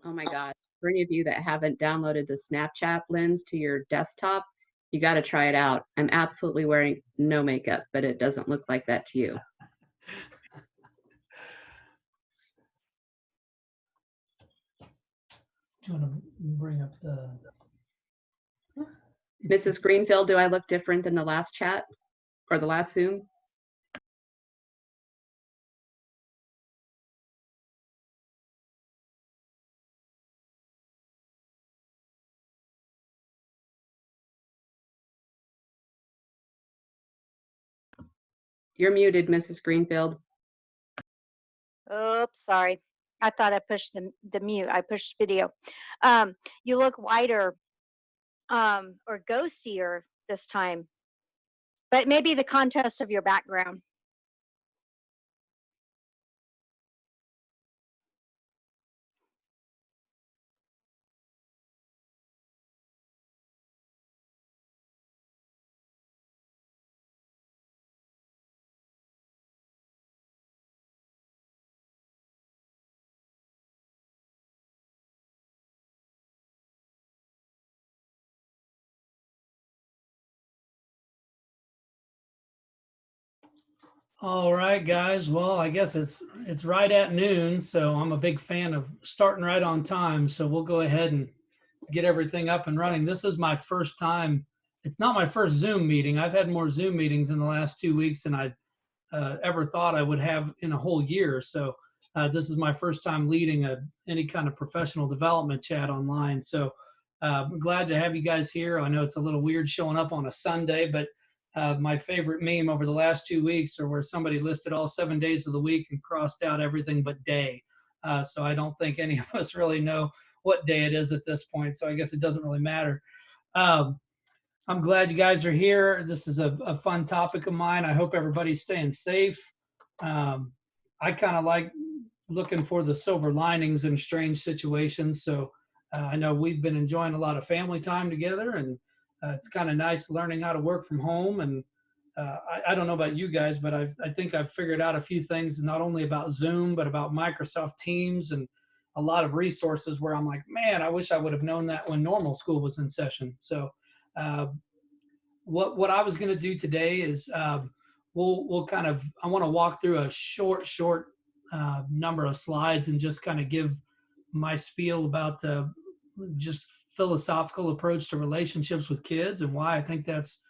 Oh my God. For any of you that haven't downloaded the Snapchat lens to your desktop, you got to try it out. I'm absolutely wearing no makeup, but it doesn't look like that to you. Do you want to bring up the... Mrs. Greenfield, do I look different than the last chat or the last Zoom? You're muted, Mrs. Greenfield. Oops, sorry. I thought I pushed the mute. I pushed video. You look whiter or ghostier this time, but maybe the contrast of your background. All right, guys. Well, I guess it's right at noon, so I'm a big fan of starting right on time. So we'll go ahead and get everything up and running. This is my first time. It's not my first Zoom meeting. I've had more Zoom meetings in the last 2 weeks than I ever thought I would have in a whole year. So this is my first time leading any kind of professional development chat online. So I'm glad to have you guys here. I know it's a little weird showing up on a Sunday, but my favorite meme over the last 2 weeks are where somebody listed all 7 days of the week and crossed out everything but day. So I don't think any of us really know what day it is at this point. So I guess it doesn't really matter. I'm glad you guys are here. This is a fun topic of mine. I hope everybody's staying safe. I kind of like looking for the silver linings in strange situations. So I know we've been enjoying a lot of family time together, and it's kind of nice learning how to work from home. And I don't know about you guys, but I think I've figured out a few things, not only about Zoom, but about Microsoft Teams and a lot of resources where I'm like, man, I wish I would have known that when normal school was in session. So what I was going to do today is we'll kind of, I want to walk through a short number of slides and just kind of give my spiel about just philosophical approach to relationships with kids and why I think that's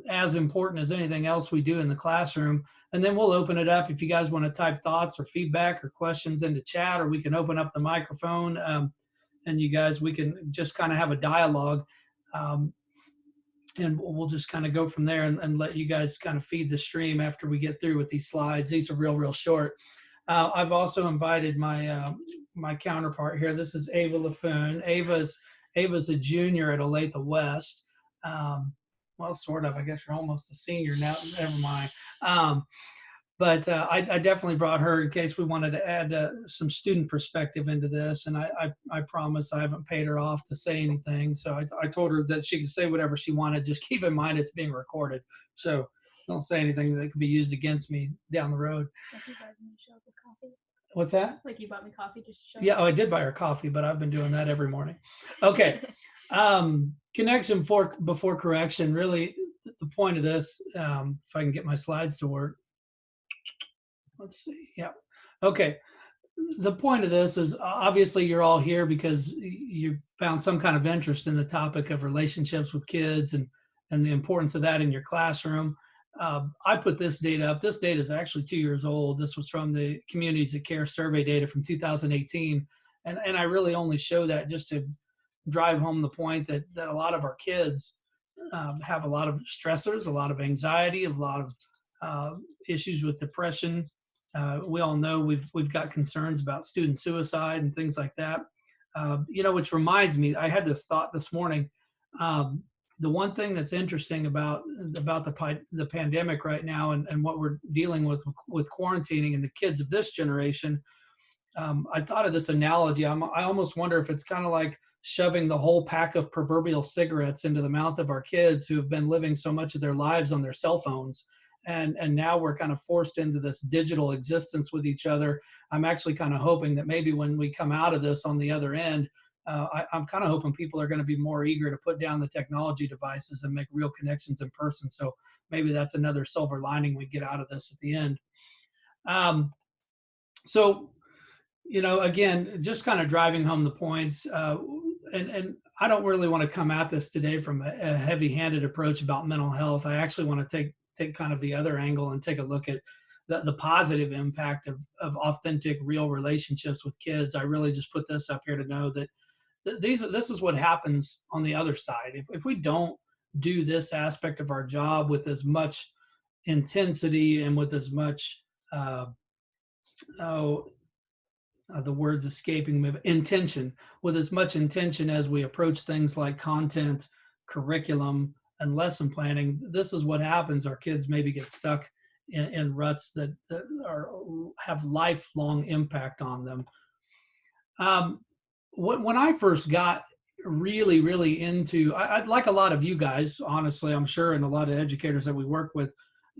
as important as anything else we do in the classroom. And then we'll open it up if you guys want to type thoughts or feedback or questions into chat, or we can open up the microphone. and you guys, we can just kind of have a dialogue. And we'll just kind of go from there and let you guys kind of feed the stream after we get through with these slides. These are real short. I've also invited my my counterpart here. This is Ava Laffoon. Ava's a junior at Olathe West. Well, sort of. I guess you're almost a senior now. Never mind. But I definitely brought her in case we wanted to add some student perspective into this. And I promise I haven't paid her off to say anything. So I told her that she could say whatever she wanted. Just keep in mind it's being recorded. So don't say anything that could be used against me down the road. Like you bought me coffee? What's that? Like you bought me coffee just to show Yeah, oh, I did buy her coffee, but I've been doing that every morning. Okay. Connection before correction. Really, the point of this, if I can get my slides to work. Let's see. Yeah. Okay. The point of this is obviously you're all here because you found some kind of interest in the topic of relationships with kids and the importance of that in your classroom. I put this data up. This data is actually 2 years old. This was from the Communities That Care survey data from 2018. And I really only show that just to drive home the point that a lot of our kids have a lot of stressors, a lot of anxiety, a lot of issues with depression. We all know we've got concerns about student suicide and things like that. Which reminds me, I had this thought this morning. The one thing that's interesting about the pandemic right now and what we're dealing with quarantining and the kids of this generation, I thought of this analogy. I almost wonder if it's kind of like shoving the whole pack of proverbial cigarettes into the mouth of our kids who have been living so much of their lives on their cell phones. And now we're kind of forced into this digital existence with each other. I'm actually kind of hoping that maybe when we come out of this on the other end, I'm kind of hoping people are going to be more eager to put down the technology devices and make real connections in person. So maybe that's another silver lining we get out of this at the end. Again, just kind of driving home the points. And I don't really want to come at this today from a heavy-handed approach about mental health. I actually want to take kind of the other angle and take a look at the positive impact of authentic, real relationships with kids. I really just put this up here to know that this is what happens on the other side. If we don't do this aspect of our job with as much intensity and with as much, the word's escaping me, intention, with as much intention as we approach things like content, curriculum, and lesson planning, this is what happens. Our kids maybe get stuck in ruts that have lifelong impact on them. When I first got really into, I'd like a lot of you guys, honestly, I'm sure, and a lot of educators that we work with,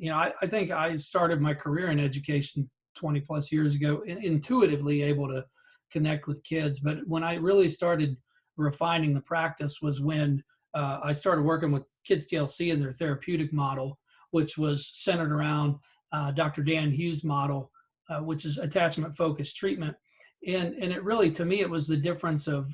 I think I started my career in education 20 plus years ago, intuitively able to connect with kids. But when I really started refining the practice was when I started working with Kids TLC and their therapeutic model, which was centered around Dr. Dan Hughes' model, which is attachment-focused treatment. And it really, to me, it was the difference of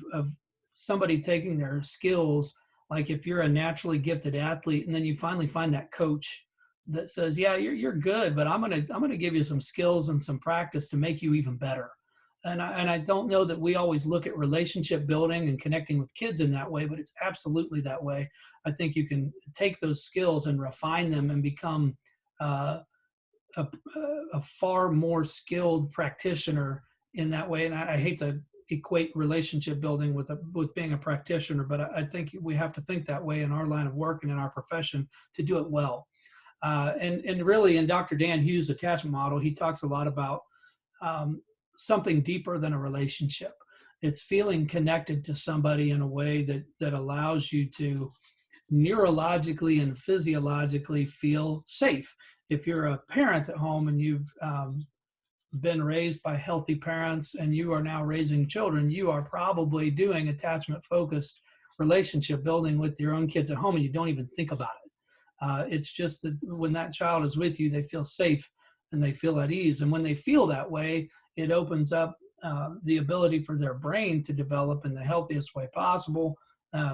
somebody taking their skills, like if you're a naturally gifted athlete, and then you finally find that coach that says, yeah, you're good, but I'm gonna give you some skills and some practice to make you even better. And I don't know that we always look at relationship building and connecting with kids in that way, but it's absolutely that way. I think you can take those skills and refine them and become a far more skilled practitioner in that way. And I hate to equate relationship building with being a practitioner, but I think we have to think that way in our line of work and in our profession to do it well. And really in Dr. Dan Hughes' attachment model, he talks a lot about something deeper than a relationship. It's feeling connected to somebody in a way that allows you to neurologically and physiologically feel safe. If you're a parent at home and you've been raised by healthy parents and you are now raising children, you are probably doing attachment-focused relationship building with your own kids at home and you don't even think about it. It's just that when that child is with you, they feel safe and they feel at ease. And when they feel that way, it opens up the ability for their brain to develop in the healthiest way possible,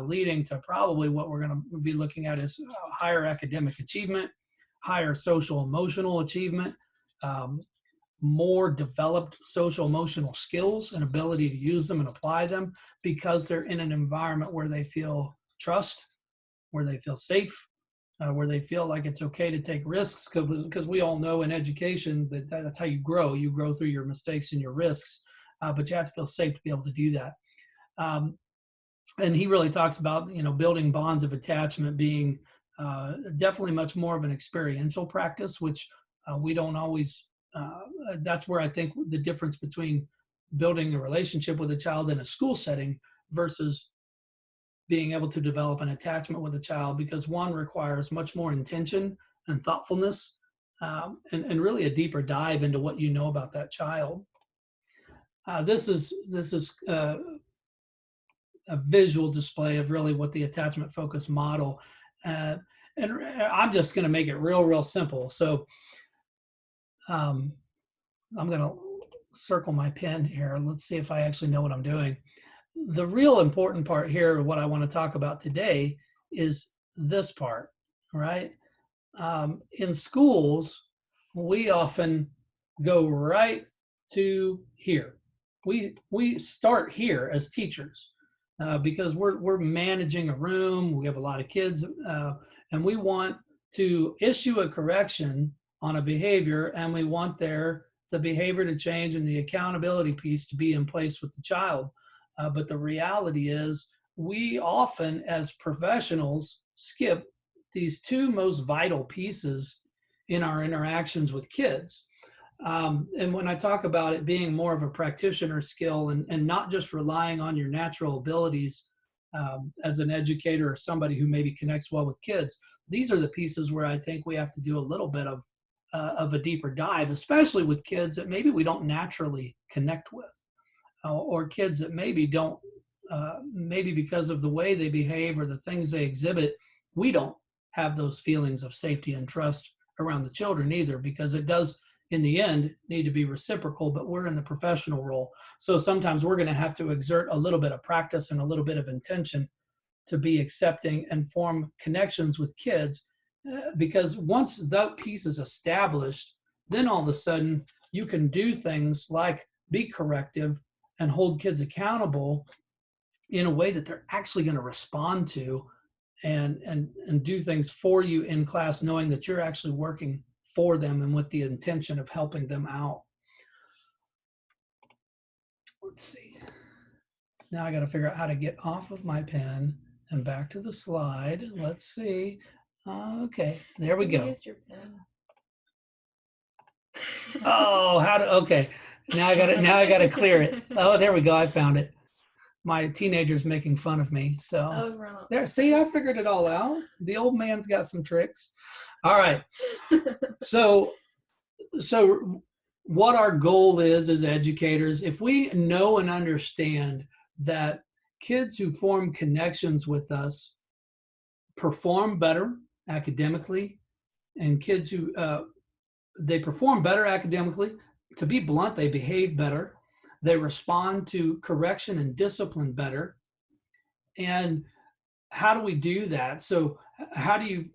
leading to probably what we're going to be looking at is higher academic achievement, higher social emotional achievement, more developed social emotional skills and ability to use them and apply them because they're in an environment where they feel trust, where they feel safe, where they feel like it's okay to take risks, because we all know in education that's how you grow. You grow through your mistakes and your risks, but you have to feel safe to be able to do that. And he really talks about, building bonds of attachment being definitely much more of an experiential practice, which we don't always, that's where I think the difference between building a relationship with a child in a school setting versus being able to develop an attachment with a child, because one requires much more intention and thoughtfulness, and really a deeper dive into what you know about that child. This is a visual display of really what the attachment focus model, and I'm just going to make it real simple. So I'm going to circle my pen here. Let's see if I actually know what I'm doing. The real important part here, what I want to talk about today, is this part, right? In schools, we often go right to here. We start here as teachers because we're managing a room. We have a lot of kids, and we want to issue a correction on a behavior, and we want the behavior to change and the accountability piece to be in place with the child. But the reality is we often, as professionals, skip these two most vital pieces in our interactions with kids. And when I talk about it being more of a practitioner skill and not just relying on your natural abilities as an educator or somebody who maybe connects well with kids, these are the pieces where I think we have to do a little bit of a deeper dive, especially with kids that maybe we don't naturally connect with. Or kids that maybe don't, maybe because of the way they behave or the things they exhibit, we don't have those feelings of safety and trust around the children either, because it does, in the end, need to be reciprocal, but we're in the professional role. So sometimes we're going to have to exert a little bit of practice and a little bit of intention to be accepting and form connections with kids, because once that piece is established, then all of a sudden you can do things like be corrective and hold kids accountable in a way that they're actually going to respond to and do things for you in class, knowing that you're actually working for them and with the intention of helping them out. Let's see. Now I got to figure out how to get off of my pen and back to the slide. Let's see. Okay, there we go. You used your pen. Oh, okay. Now I got to clear it. Oh, there we go. I found it. My teenager's making fun of me. So Oh, there, see, I figured it all out. The old man's got some tricks. All right. So what our goal is as educators, if we know and understand that kids who form connections with us perform better academically, and kids who they perform better academically, to be blunt, they behave better, they respond to correction and discipline better. And how do we do that? So how do you,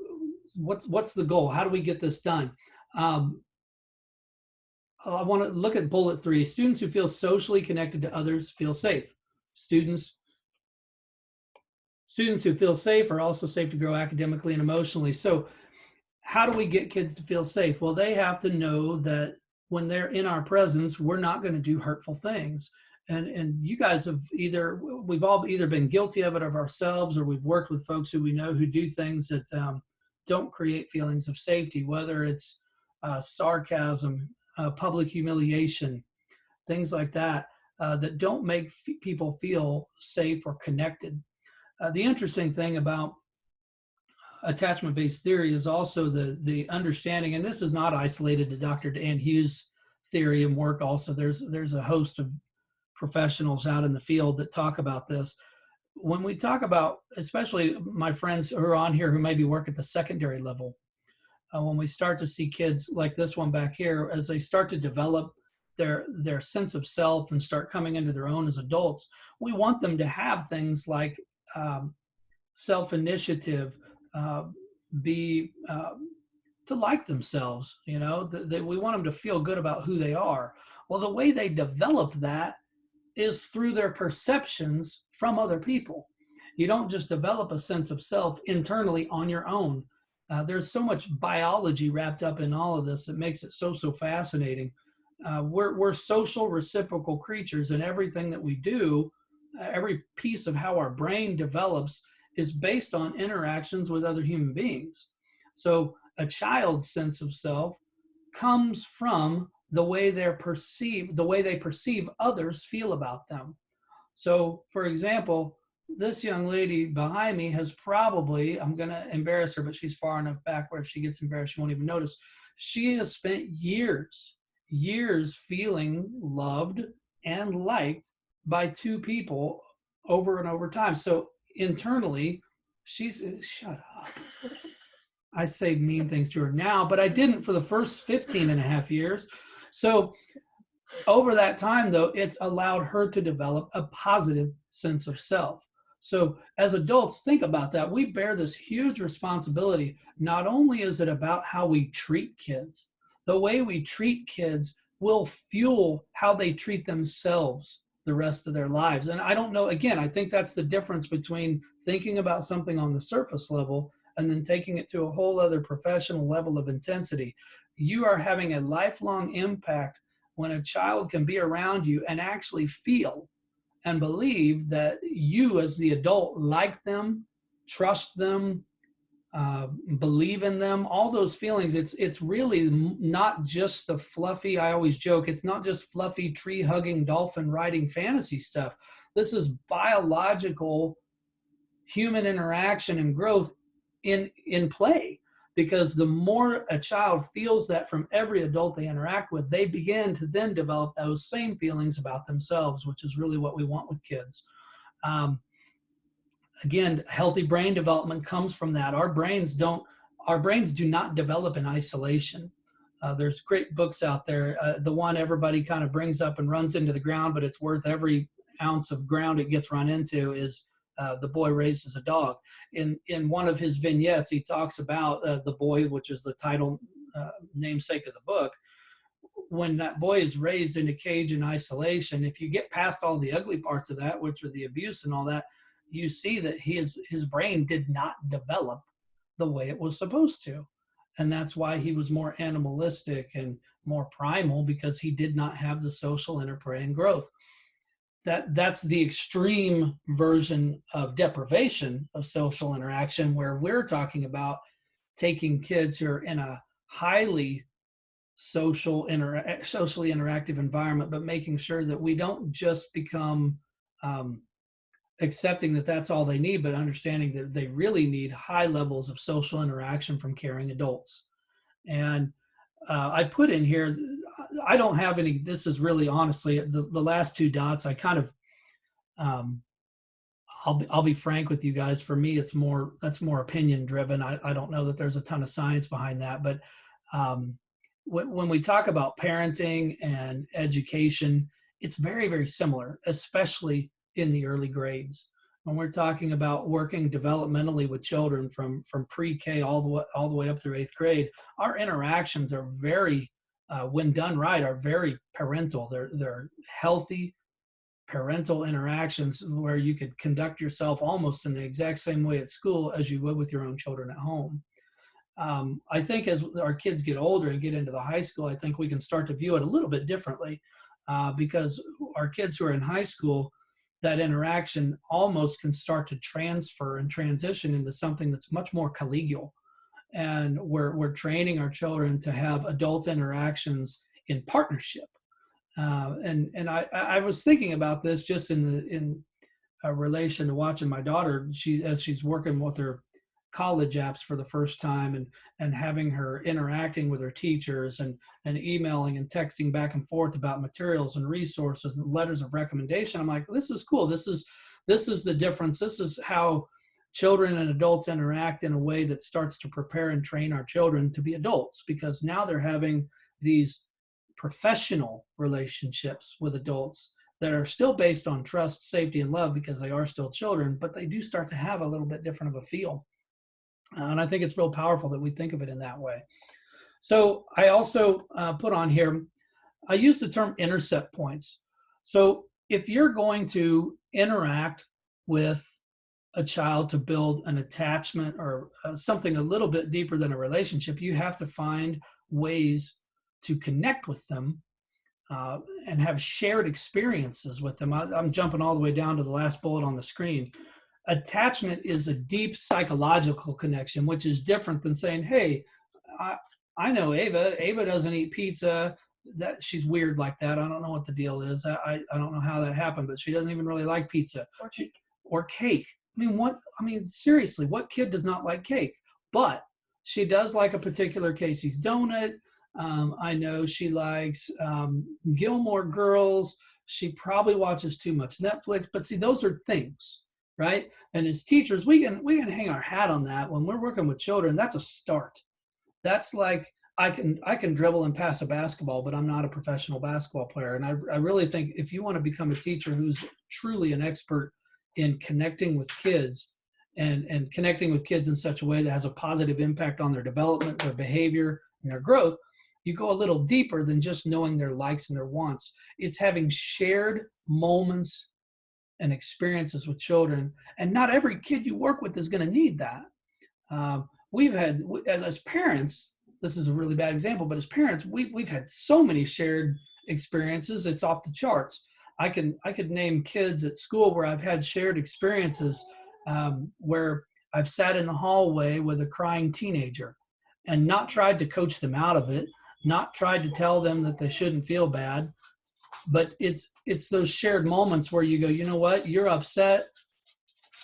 what's the goal? How do we get this done? I want to look at bullet 3. Students who feel socially connected to others feel safe. Students who feel safe are also safe to grow academically and emotionally. So how do we get kids to feel safe? Well, they have to know that when they're in our presence, we're not going to do hurtful things. And you guys have we've all either been guilty of it of ourselves, or we've worked with folks who we know who do things that don't create feelings of safety, whether it's sarcasm, public humiliation, things like that, that don't make people feel safe or connected. The interesting thing about attachment-based theory is also the understanding, and this is not isolated to Dr. Dan Hughes' theory and work. Also, there's a host of professionals out in the field that talk about this. When we talk about, especially my friends who are on here who maybe work at the secondary level, when we start to see kids like this one back here, as they start to develop their sense of self and start coming into their own as adults, we want them to have things like to like themselves. You know, we want them to feel good about who they are. Well, the way they develop that is through their perceptions from other people. You don't just develop a sense of self internally on your own. There's so much biology wrapped up in all of this that makes it so fascinating. We're social reciprocal creatures, and everything that we do, every piece of how our brain develops is based on interactions with other human beings. So a child's sense of self comes from the way they perceive others feel about them. So, for example, this young lady behind me has probably, I'm going to embarrass her, but she's far enough back where if she gets embarrassed, she won't even notice. She has spent years feeling loved and liked by two people over and over time. So internally, shut up. I say mean things to her now, but I didn't for the first 15 and a half years. So over that time, though, it's allowed her to develop a positive sense of self. So as adults, think about that. We bear this huge responsibility. Not only is it about how we treat kids, the way we treat kids will fuel how they treat themselves the rest of their lives. And I don't know, again, I think that's the difference between thinking about something on the surface level and then taking it to a whole other professional level of intensity. You are having a lifelong impact when a child can be around you and actually feel and believe that you as the adult like them, trust them, believe in them, all those feelings. It's really not just the fluffy, I always joke, it's not just fluffy tree hugging, dolphin riding fantasy stuff. This is biological human interaction and growth in play. Because the more a child feels that from every adult they interact with, they begin to then develop those same feelings about themselves, which is really what we want with kids. Again, healthy brain development comes from that. Our brains do not develop in isolation. There's great books out there. The one everybody kind of brings up and runs into the ground, but it's worth every ounce of ground it gets run into, is The Boy Raised as a Dog. In one of his vignettes, he talks about the boy, which is the title namesake of the book. When that boy is raised in a cage in isolation, if you get past all the ugly parts of that, which are the abuse and all that, you see that his brain did not develop the way it was supposed to. And that's why he was more animalistic and more primal, because he did not have the social interplay and growth. That's the extreme version of deprivation of social interaction, where we're talking about taking kids who are in a highly socially interactive environment, but making sure that we don't just become accepting that that's all they need, but understanding that they really need high levels of social interaction from caring adults. And I put in here, I don't have any, this is really honestly, the last two dots, I kind of, I'll be frank with you guys. For me, that's more opinion driven. I don't know that there's a ton of science behind that, but when we talk about parenting and education, it's very, very similar, especially in the early grades. When we're talking about working developmentally with children from pre-K all the way up through 8th grade, our interactions are very, when done right, are very parental. They're healthy parental interactions where you could conduct yourself almost in the exact same way at school as you would with your own children at home. I think as our kids get older and get into the high school, I think we can start to view it a little bit differently, because our kids who are in high school, that interaction almost can start to transfer and transition into something that's much more collegial. And we're training our children to have adult interactions in partnership. And I was thinking about this just in relation to watching my daughter, as she's working with her college apps for the first time, and having her interacting with her teachers and emailing and texting back and forth about materials and resources and letters of recommendation. I'm like, this is cool. This is the difference. This is how children and adults interact in a way that starts to prepare and train our children to be adults, because now they're having these professional relationships with adults that are still based on trust, safety, and love, because they are still children, but they do start to have a little bit different of a feel. And I think it's real powerful that we think of it in that way. So I also put on here, I use the term intercept points. So if you're going to interact with a child to build an attachment or something a little bit deeper than a relationship, you have to find ways to connect with them and have shared experiences with them. I'm jumping all the way down to the last bullet on the screen. Attachment is a deep psychological connection, which is different than saying, hey, I know Ava. Ava doesn't eat pizza. That she's weird like that. I don't know what the deal is. I don't know how that happened, but she doesn't even really like pizza or cake. I mean, seriously, what kid does not like cake? But she does like a particular Casey's donut. I know she likes Gilmore Girls. She probably watches too much Netflix. But see, those are things, right? And as teachers, we can hang our hat on that. When we're working with children, that's a start. That's like, I can dribble and pass a basketball, but I'm not a professional basketball player. And I really think if you want to become a teacher who's truly an expert in connecting with kids and connecting with kids in such a way that has a positive impact on their development, their behavior, and their growth, you go a little deeper than just knowing their likes and their wants. It's having shared moments and experiences with children. And not every kid you work with is going to need that. We've had, as parents, this is a really bad example, but as parents, we've had so many shared experiences, it's off the charts. I could name kids at school where I've had shared experiences where I've sat in the hallway with a crying teenager and not tried to coach them out of it, not tried to tell them that they shouldn't feel bad, but it's those shared moments where you go, you know what, you're upset,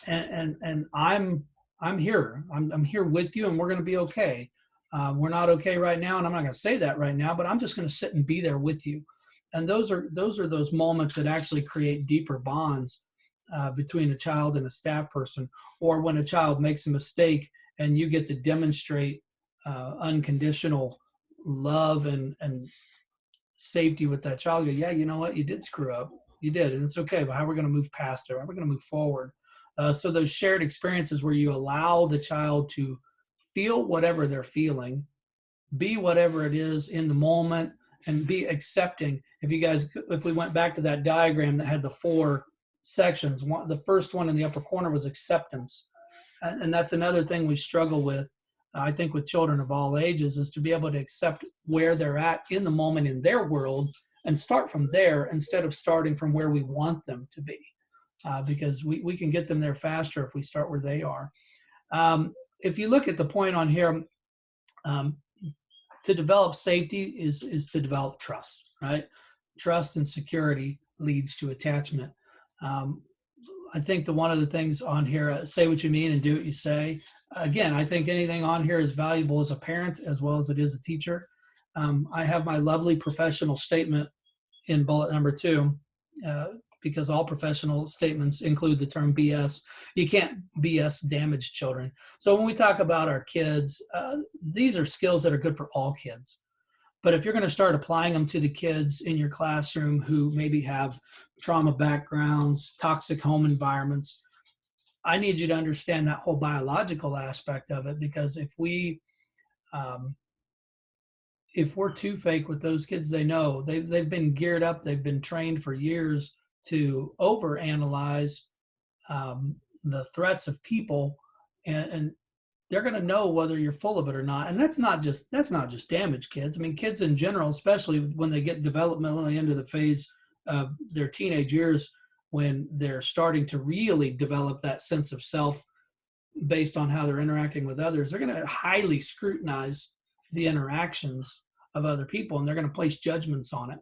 and I'm here. I'm here with you, and we're going to be okay. We're not okay right now, and I'm not going to say that right now, but I'm just going to sit and be there with you. And those are those moments that actually create deeper bonds between a child and a staff person, or when a child makes a mistake and you get to demonstrate unconditional love and safety with that child. You go, yeah, you know what, you did screw up. You did, and it's okay, but how are we going to move past it? How are we going to move forward? So those shared experiences where you allow the child to feel whatever they're feeling, be whatever it is in the moment, and be accepting. If we went back to that diagram that had the 4 sections, the first one in the upper corner was acceptance. And that's another thing we struggle with, I think, with children of all ages, is to be able to accept where they're at in the moment in their world and start from there instead of starting from where we want them to be. Because we can get them there faster if we start where they are. If you look at the point on here, to develop safety is to develop trust, right? Trust and security leads to attachment. I think one of the things on here, say what you mean and do what you say. Again, I think anything on here is valuable as a parent as well as it is a teacher. I have my lovely professional statement in bullet number 2, because all professional statements include the term BS. You can't BS damage children. So when we talk about our kids, these are skills that are good for all kids. But if you're going to start applying them to the kids in your classroom who maybe have trauma backgrounds, toxic home environments, I need you to understand that whole biological aspect of it, because if we're too fake with those kids, they know they've been geared up, they've been trained for years to overanalyze the threats of people, and they're going to know whether you're full of it or not. And that's not just damaged kids. I mean, kids in general, especially when they get developmentally into the phase of their teenage years, when they're starting to really develop that sense of self based on how they're interacting with others, they're going to highly scrutinize the interactions of other people, and they're going to place judgments on it.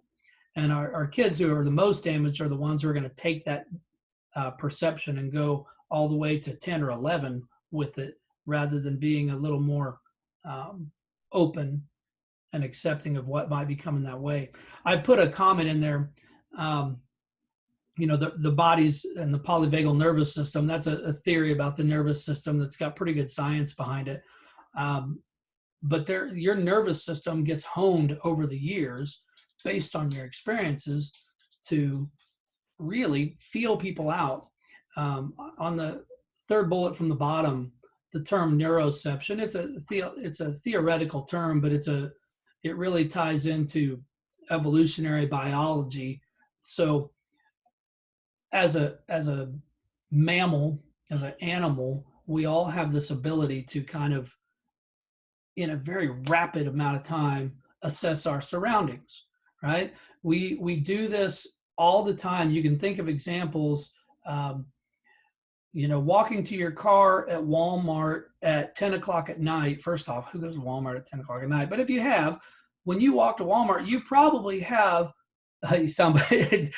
And our kids who are the most damaged are the ones who are going to take that perception and go all the way to 10 or 11 with it, rather than being a little more open and accepting of what might be coming that way. I put a comment in there, the bodies and the polyvagal nervous system. That's a theory about the nervous system that's got pretty good science behind it. But your nervous system gets honed over the years based on your experiences to really feel people out. On the 3rd bullet from the bottom, the term neuroception, it's a theoretical term, but it's a it really ties into evolutionary biology. So as a mammal, as an animal, we all have this ability to kind of, in a very rapid amount of time, assess our surroundings, right? We do this all the time. You can think of examples, walking to your car at Walmart at 10 o'clock at night. First off, who goes to Walmart at 10 o'clock at night? But if you have, when you walk to Walmart, you probably have, somebody,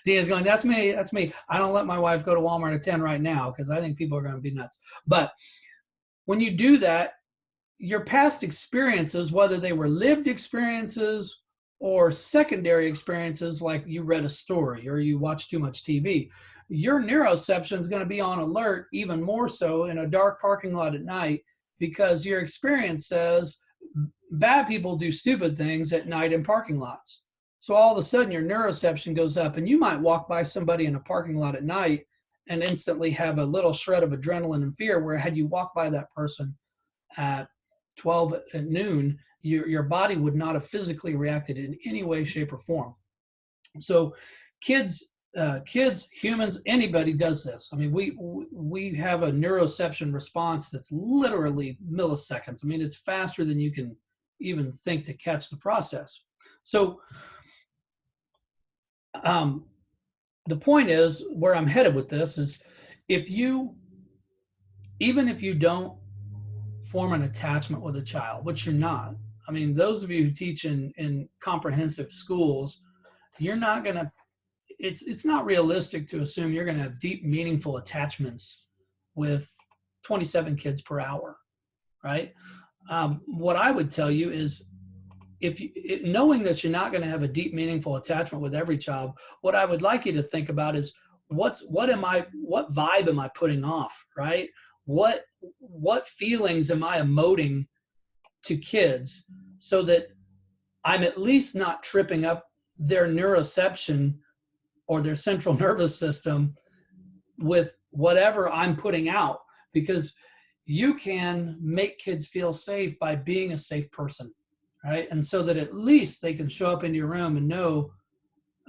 Dean's going, that's me. I don't let my wife go to Walmart at 10 right now because I think people are going to be nuts. But when you do that, your past experiences, whether they were lived experiences or secondary experiences, like you read a story or you watch too much TV, your neuroception is going to be on alert even more so in a dark parking lot at night, because your experience says bad people do stupid things at night in parking lots. So all of a sudden your neuroception goes up, and you might walk by somebody in a parking lot at night and instantly have a little shred of adrenaline and fear, where had you walked by that person at 12 at noon, your body would not have physically reacted in any way, shape, or form. So kids, humans, anybody does this. I mean, we have a neuroception response that's literally milliseconds. I mean, it's faster than you can even think to catch the process. So the point is, where I'm headed with this is, even if you don't form an attachment with a child, which you're not. I mean, those of you who teach in comprehensive schools, you're not going to, it's not realistic to assume you're going to have deep, meaningful attachments with 27 kids per hour, right? What I would tell you is, knowing that you're not going to have a deep, meaningful attachment with every child, what I would like you to think about is, what vibe am I putting off, right? What feelings am I emoting to kids, so that I'm at least not tripping up their neuroception or their central nervous system with whatever I'm putting out, because you can make kids feel safe by being a safe person, right? And so that at least they can show up into your room and know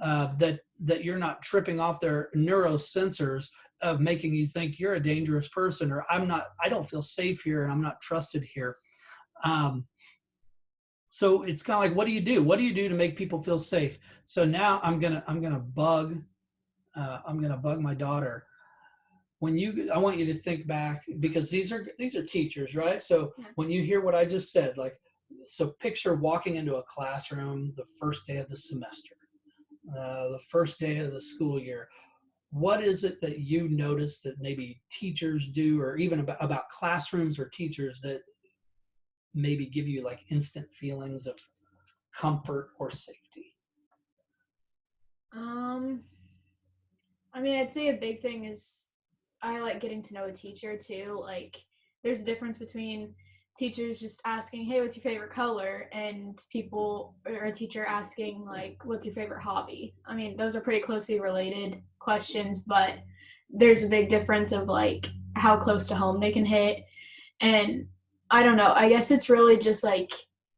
that you're not tripping off their neurosensors of making you think you're a dangerous person, or I don't feel safe here and I'm not trusted here. So it's kind of like, what do you do? What do you do to make people feel safe? So now I'm gonna bug my daughter. I want you to think back, because these are teachers, right? So when you hear what I just said, so picture walking into a classroom the first day of the semester, the first day of the school year. What is it that you notice that maybe teachers do, or even about classrooms or teachers, that maybe give you like instant feelings of comfort or safety? I mean, I'd say a big thing is I like getting to know a teacher too. Like, there's a difference between teachers just asking, hey, what's your favorite color, and people, or a teacher asking, like, what's your favorite hobby? I mean, those are pretty closely related questions, but there's a big difference of like how close to home they can hit. And I don't know, I guess it's really just like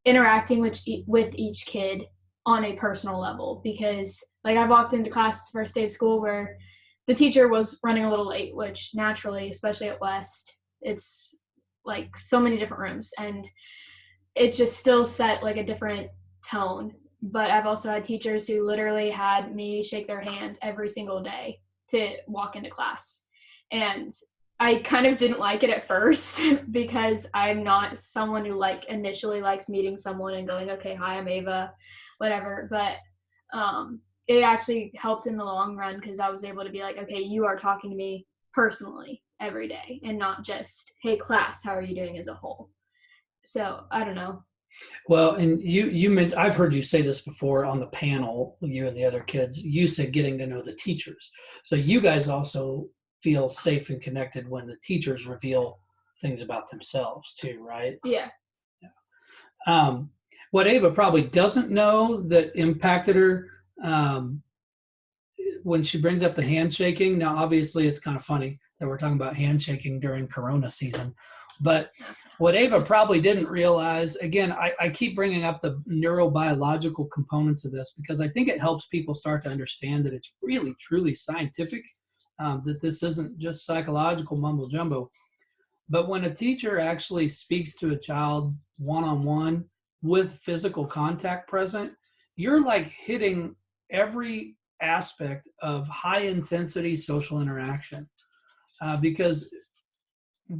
interacting with each kid on a personal level, because like I've walked into class the first day of school where the teacher was running a little late, which naturally, especially at West, it's like so many different rooms, and it just still set like a different tone. But I've also had teachers who literally had me shake their hand every single day to walk into class. And I kind of didn't like it at first because I'm not someone who like initially likes meeting someone and going, okay, hi, I'm Ava, whatever. But it actually helped in the long run, because I was able to be like, okay, you are talking to me personally every day, and not just, hey, class, how are you doing as a whole? So I don't know. Well, and you meant, I've heard you say this before on the panel, you and the other kids, you said getting to know the teachers. So you guys also feel safe and connected when the teachers reveal things about themselves too, right? Yeah. What Ava probably doesn't know that impacted her, when she brings up the handshaking. Now, obviously, it's kind of funny that we're talking about handshaking during Corona season, But what Ava probably didn't realize, again, I keep bringing up the neurobiological components of this because I think it helps people start to understand that it's really, truly scientific, that this isn't just psychological mumbo jumbo. But when a teacher actually speaks to a child one-on-one with physical contact present, you're like hitting every aspect of high intensity social interaction. Because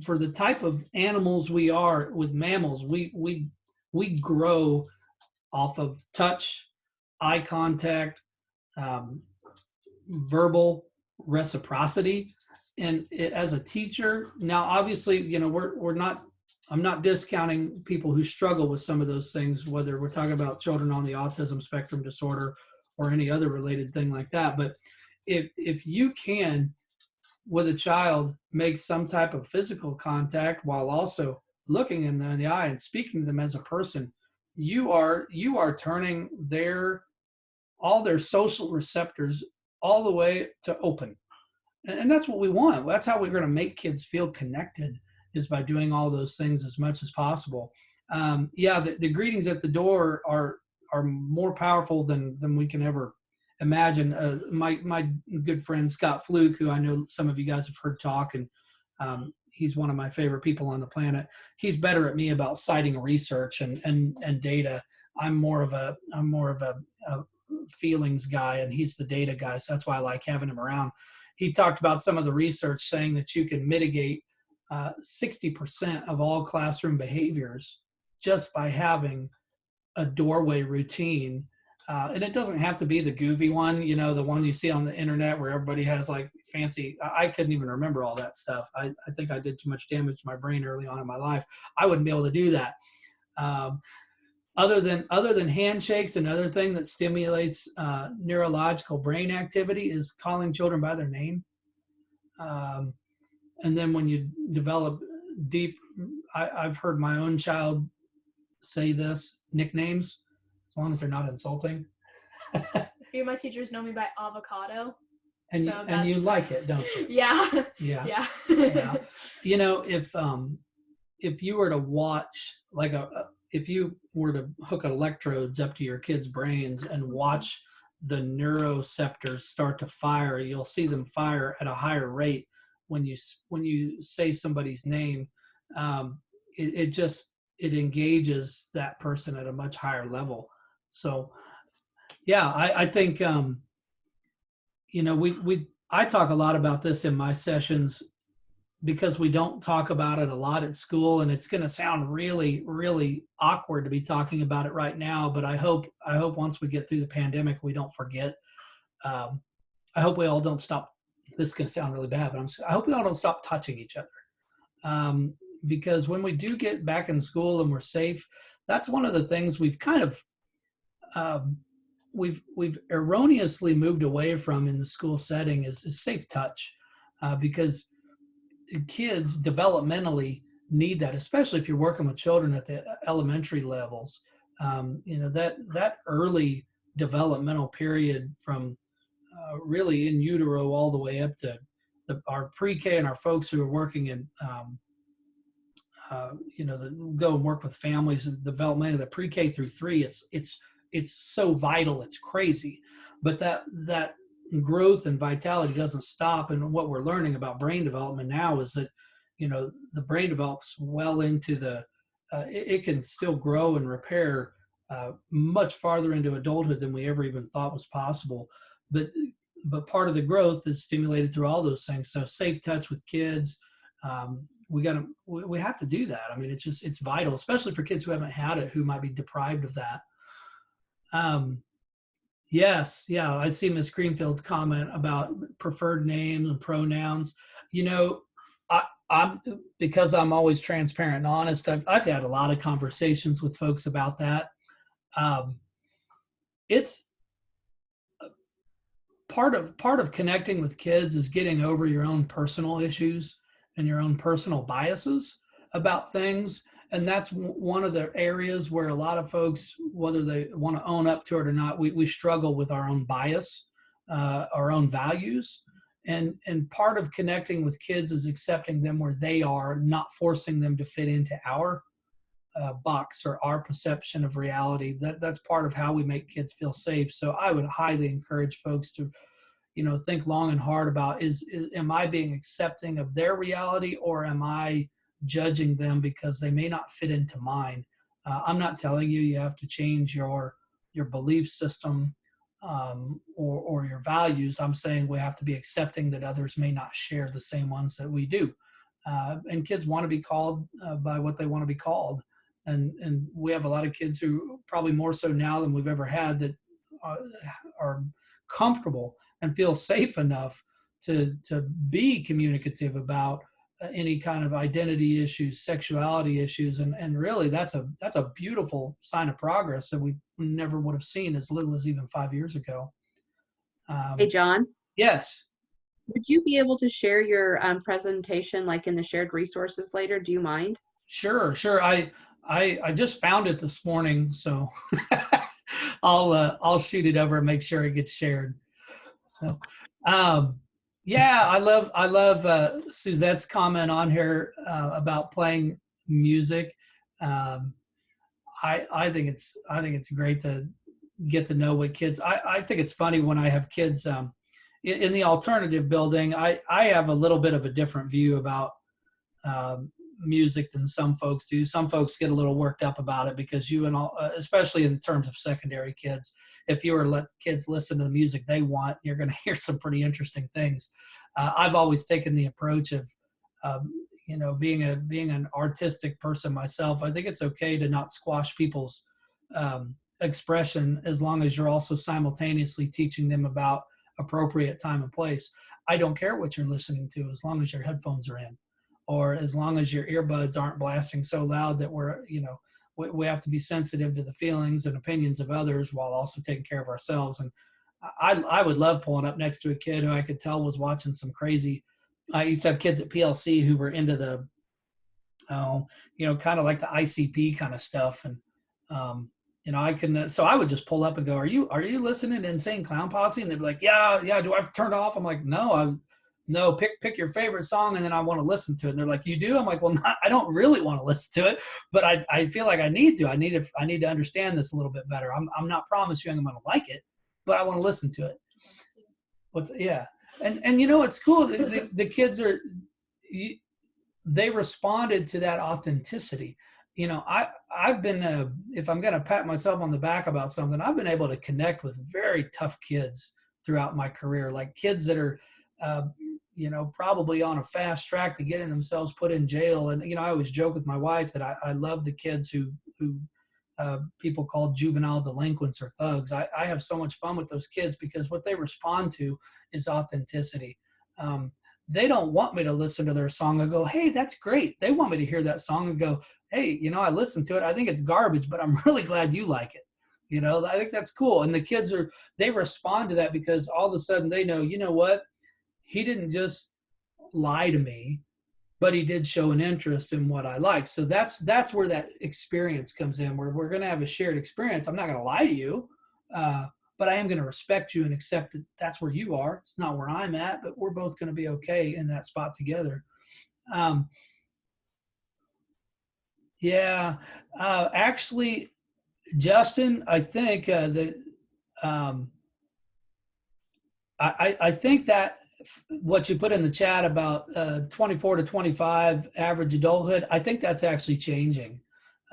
for the type of animals we are with mammals, we grow off of touch, eye contact, verbal reciprocity. And as a teacher, now obviously, you know, I'm not discounting people who struggle with some of those things, whether we're talking about children on the autism spectrum disorder or any other related thing like that. But if you can, with a child, make some type of physical contact while also looking them in the eye and speaking to them as a person, you are turning all their social receptors all the way to open. And that's what we want. That's how we're going to make kids feel connected, is by doing all those things as much as possible. The greetings at the door are more powerful than we can ever imagine. My good friend Scott Fluke, who I know some of you guys have heard talk, and he's one of my favorite people on the planet. He's better at me about citing research and data. I'm more of a feelings guy, and he's the data guy. So that's why I like having him around. He talked about some of the research saying that you can mitigate 60% of all classroom behaviors just by having a doorway routine. And it doesn't have to be the goofy one, you know, the one you see on the internet where everybody has like fancy, I couldn't even remember all that stuff. I think I did too much damage to my brain early on in my life. I wouldn't be able to do that. Other than handshakes, another thing that stimulates neurological brain activity is calling children by their name. And then when you develop deep, I've heard my own child say this, nicknames, as long as they're not insulting. A few of my teachers know me by avocado. And, so and you like it, don't you? Yeah. Yeah. Yeah. You know, if you were to watch, like if you were to hook electrodes up to your kids' brains and watch the neuroceptors start to fire, you'll see them fire at a higher rate when you say somebody's name. It engages that person at a much higher level. So yeah, I think you know, I talk a lot about this in my sessions because we don't talk about it a lot at school, and it's going to sound really, really awkward to be talking about it right now. But I hope once we get through the pandemic, we don't forget. I hope we all don't stop. This is going to sound really bad, but I hope we all don't stop touching each other. Because when we do get back in school and we're safe, that's one of the things we've kind of we've erroneously moved away from in the school setting is safe touch, because kids developmentally need that, especially if you're working with children at the elementary levels. You know, that early developmental period from really in utero all the way up to our pre-K and our folks who are working in you know, go and work with families and development of the pre-K through 3. It's so vital, it's crazy. But that growth and vitality doesn't stop. And what we're learning about brain development now is that, you know, the brain develops well into it can still grow and repair much farther into adulthood than we ever even thought was possible. But part of the growth is stimulated through all those things. So safe touch with kids, we have to do that. I mean, it's vital, especially for kids who haven't had it, who might be deprived of that. Yes. Yeah. I see Ms. Greenfield's comment about preferred names and pronouns. You know, I'm because I'm always transparent and honest. I've had a lot of conversations with folks about that. It's part of connecting with kids is getting over your own personal issues and your own personal biases about things. And that's one of the areas where a lot of folks, whether they want to own up to it or not, we struggle with our own bias, our own values. And part of connecting with kids is accepting them where they are, not forcing them to fit into our box or our perception of reality. That's part of how we make kids feel safe. So I would highly encourage folks to, think long and hard about am I being accepting of their reality, or am I judging them because they may not fit into mine? I'm not telling you have to change your belief system or your values. I'm saying we have to be accepting that others may not share the same ones that we do. And kids want to be called by what they want to be called. And we have a lot of kids who, probably more so now than we've ever had, that are comfortable and feel safe enough to be communicative about any kind of identity issues, sexuality issues, and really that's a beautiful sign of progress that we never would have seen as little as even 5 years ago. Hey, John. Yes. Would you be able to share your presentation like in the shared resources later? Do you mind? Sure. I just found it this morning, so I'll shoot it over and make sure it gets shared. So, yeah, I love Suzette's comment on here about playing music. I think it's great to get to know what kids. I think it's funny when I have kids in the alternative building. I have a little bit of a different view about music than some folks do. Some folks get a little worked up about it because especially in terms of secondary kids, if you were to let kids listen to the music they want, you're going to hear some pretty interesting things. I've always taken the approach of, being an artistic person myself. I think it's okay to not squash people's expression as long as you're also simultaneously teaching them about appropriate time and place. I don't care what you're listening to as long as your headphones are in, or as long as your earbuds aren't blasting so loud that we have to be sensitive to the feelings and opinions of others while also taking care of ourselves. And I would love pulling up next to a kid who I could tell was watching some crazy. I used to have kids at PLC who were into the, kind of like the ICP kind of stuff. And, so I would just pull up and go, are you listening to Insane Clown Posse? And they'd be like, yeah. Do I have to turn it off? I'm like, no, pick your favorite song, and then I want to listen to it. And they're like, you do? I'm like, well, I don't really want to listen to it, but I feel like I need to. I need to understand this a little bit better. I'm not promising I'm going to like it, but I want to listen to it. Yeah. And it's cool. The kids they responded to that authenticity. I've been, if I'm going to pat myself on the back about something, I've been able to connect with very tough kids throughout my career, like kids that are, probably on a fast track to getting themselves put in jail. And, I always joke with my wife that I love the kids who people call juvenile delinquents or thugs. I have so much fun with those kids because what they respond to is authenticity. They don't want me to listen to their song and go, hey, that's great. They want me to hear that song and go, hey, I listened to it. I think it's garbage, but I'm really glad you like it. I think that's cool. And the kids they respond to that because all of a sudden they know, what? He didn't just lie to me, but he did show an interest in what I like. So that's where that experience comes in, where we're going to have a shared experience. I'm not going to lie to you, but I am going to respect you and accept that that's where you are. It's not where I'm at, but we're both going to be okay in that spot together. Actually, Justin, I think I think that what you put in the chat about 24 to 25 average adulthood, I think that's actually changing.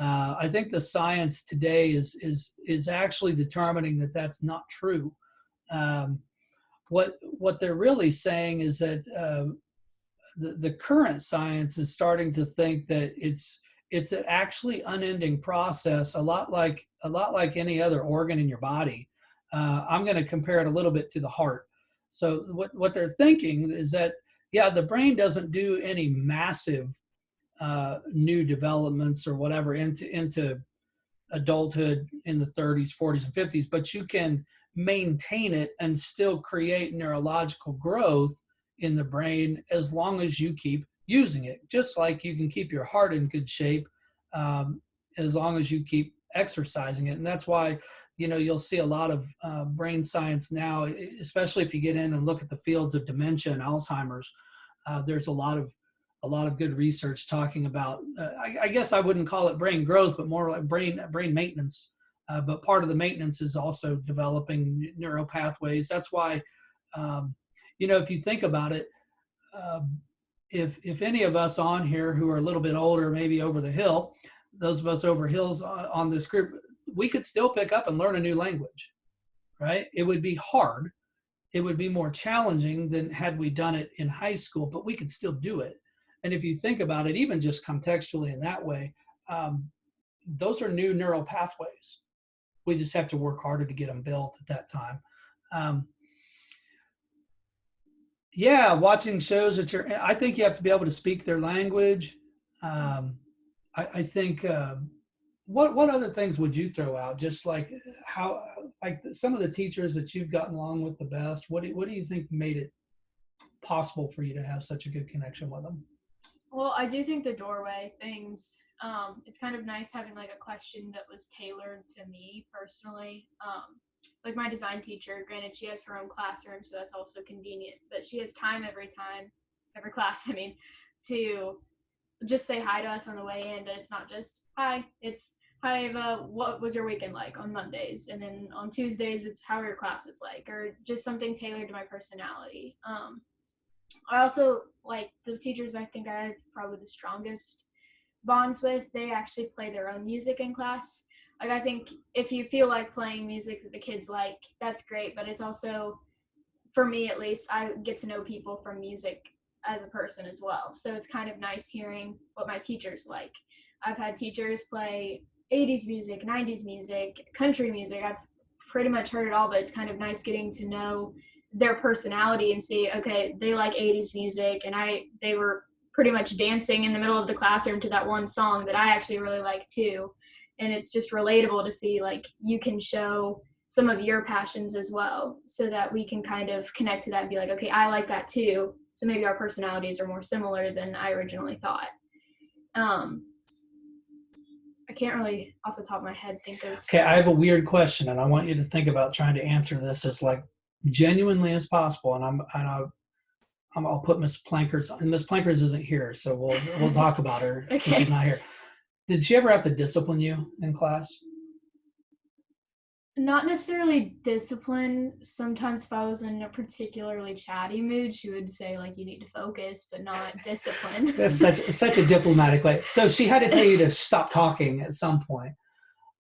I think the science today is actually determining that that's not true. What they're really saying is that the current science is starting to think that it's an actually unending process, a lot like any other organ in your body. I'm going to compare it a little bit to the heart. So what they're thinking is that, the brain doesn't do any massive new developments or whatever into adulthood in the 30s, 40s, and 50s, but you can maintain it and still create neurological growth in the brain as long as you keep using it. Just like you can keep your heart in good shape as long as you keep exercising it. And that's why you'll see a lot of brain science now, especially if you get in and look at the fields of dementia and Alzheimer's. There's a lot of good research talking about, I guess I wouldn't call it brain growth, but more like brain maintenance. But part of the maintenance is also developing neural pathways. That's why, if you think about it, if any of us on here who are a little bit older, maybe over the hill, those of us over hills on this group, we could still pick up and learn a new language, right? It would be hard. It would be more challenging than had we done it in high school, but we could still do it. And if you think about it, even just contextually in that way, those are new neural pathways. We just have to work harder to get them built at that time. Yeah, watching shows that I think you have to be able to speak their language. I think, what other things would you throw out? Just like how, like some of the teachers that you've gotten along with the best, what do you think made it possible for you to have such a good connection with them? Well, I do think the doorway things, it's kind of nice having like a question that was tailored to me personally. Like my design teacher, granted she has her own classroom, so that's also convenient, but she has time every class, to just say hi to us on the way in, but it's not just hi, it's hi Ava, what was your weekend like on Mondays? And then on Tuesdays, it's how are your classes like, or just something tailored to my personality. I also like the teachers I think I have probably the strongest bonds with, they actually play their own music in class. Like I think if you feel like playing music that the kids like, that's great, but it's also, for me at least, I get to know people from music as a person as well. So it's kind of nice hearing what my teachers like. I've had teachers play 80s music, 90s music, country music. I've pretty much heard it all, but it's kind of nice getting to know their personality and see, okay, they like 80s music, and they were pretty much dancing in the middle of the classroom to that one song that I actually really like too. And it's just relatable to see like you can show some of your passions as well, so that we can kind of connect to that and be like, okay, I like that too. So maybe our personalities are more similar than I originally thought. I can't really off the top of my head think of. Okay, I have a weird question, and I want you to think about trying to answer this as like genuinely as possible. And I'll put Miss Plankers, and Miss Plankers isn't here, so we'll talk about her Okay. since she's not here. Did she ever have to discipline you in class? Not necessarily discipline. Sometimes if I was in a particularly chatty mood, she would say like, you need to focus, but not discipline. That's such a diplomatic way. So she had to tell you to stop talking at some point.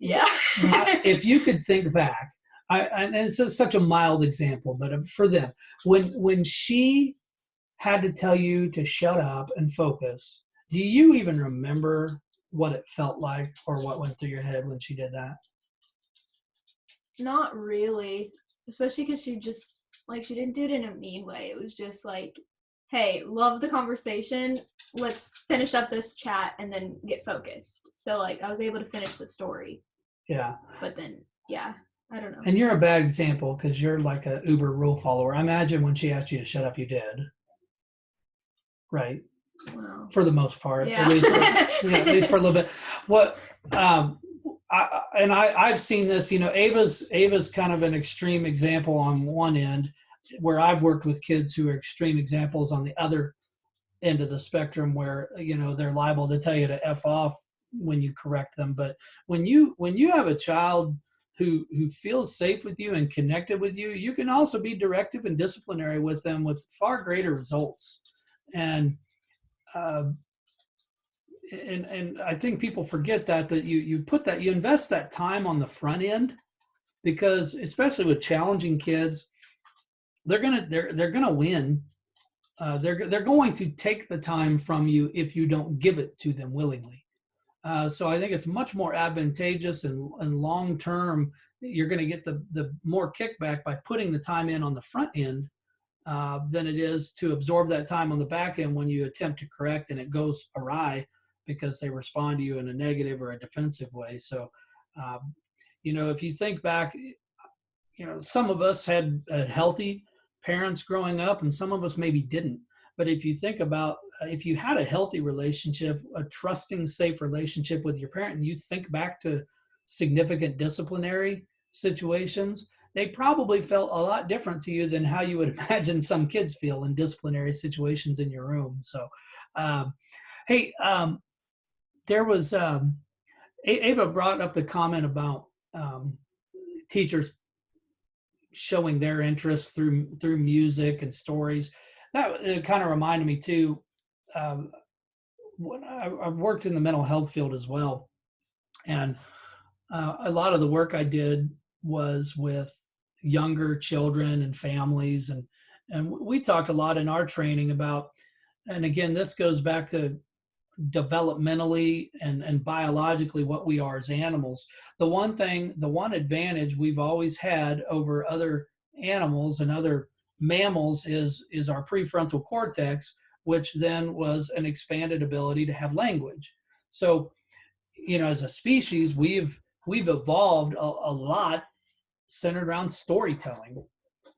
Yeah. If you could think back, and it's such a mild example, but for them, when she had to tell you to shut up and focus, do you even remember what it felt like or what went through your head when she did that? Not really, especially because she didn't do it in a mean way. It was just like, hey, love the conversation. Let's finish up this chat and then get focused. So like I was able to finish the story. Yeah. But then, yeah, I don't know. And you're a bad example because you're like a uber rule follower. I imagine when she asked you to shut up, you did. Right. Wow. For the most part, yeah. at least for a little bit. What, I've seen this, Ava's kind of an extreme example on one end, where I've worked with kids who are extreme examples on the other end of the spectrum, where, they're liable to tell you to F off when you correct them. But when you have a child who feels safe with you and connected with you, you can also be directive and disciplinary with them with far greater results. And I think people forget that you invest that time on the front end, because especially with challenging kids, they're gonna win. They're going to take the time from you if you don't give it to them willingly. So I think it's much more advantageous and long term. You're going to get the more kickback by putting the time in on the front end than it is to absorb that time on the back end when you attempt to correct and it goes awry because they respond to you in a negative or a defensive way. So, if you think back, some of us had healthy parents growing up and some of us maybe didn't. But if you think about, if you had a healthy relationship, a trusting, safe relationship with your parent, and you think back to significant disciplinary situations, they probably felt a lot different to you than how you would imagine some kids feel in disciplinary situations in your room. So, um, hey, there was Ava brought up the comment about teachers showing their interest through music and stories. That kind of reminded me too. When I worked in the mental health field as well, and a lot of the work I did was with younger children and families, and we talked a lot in our training about, and again, this goes back to developmentally and biologically what we are as animals. The one advantage we've always had over other animals and other mammals is our prefrontal cortex, which then was an expanded ability to have language. So, as a species, we've evolved a lot centered around storytelling,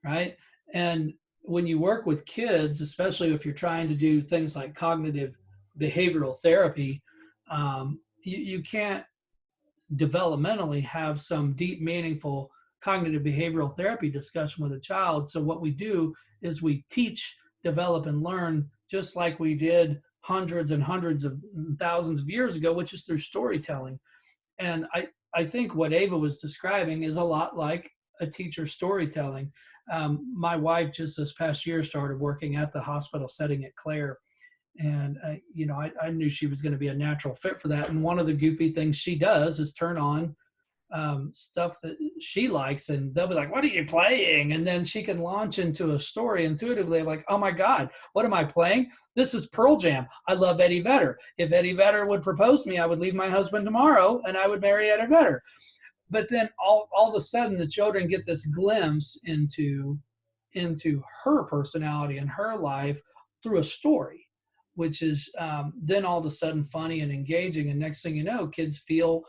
right? And when you work with kids, especially if you're trying to do things like cognitive behavioral therapy, you can't developmentally have some deep, meaningful cognitive behavioral therapy discussion with a child. So what we do is we teach, develop, and learn just like we did hundreds and hundreds of thousands of years ago, which is through storytelling. And I think what Ava was describing is a lot like a teacher storytelling. My wife just this past year started working at the hospital setting at Claire. And, I knew she was going to be a natural fit for that. And one of the goofy things she does is turn on stuff that she likes, and they'll be like, "What are you playing?" And then she can launch into a story intuitively, like, "Oh my God, what am I playing? This is Pearl Jam. I love Eddie Vedder. If Eddie Vedder would propose to me, I would leave my husband tomorrow and I would marry Eddie Vedder." But then all of a sudden, the children get this glimpse into her personality and her life through a story, which is then all of a sudden funny and engaging. And next thing you know, kids feel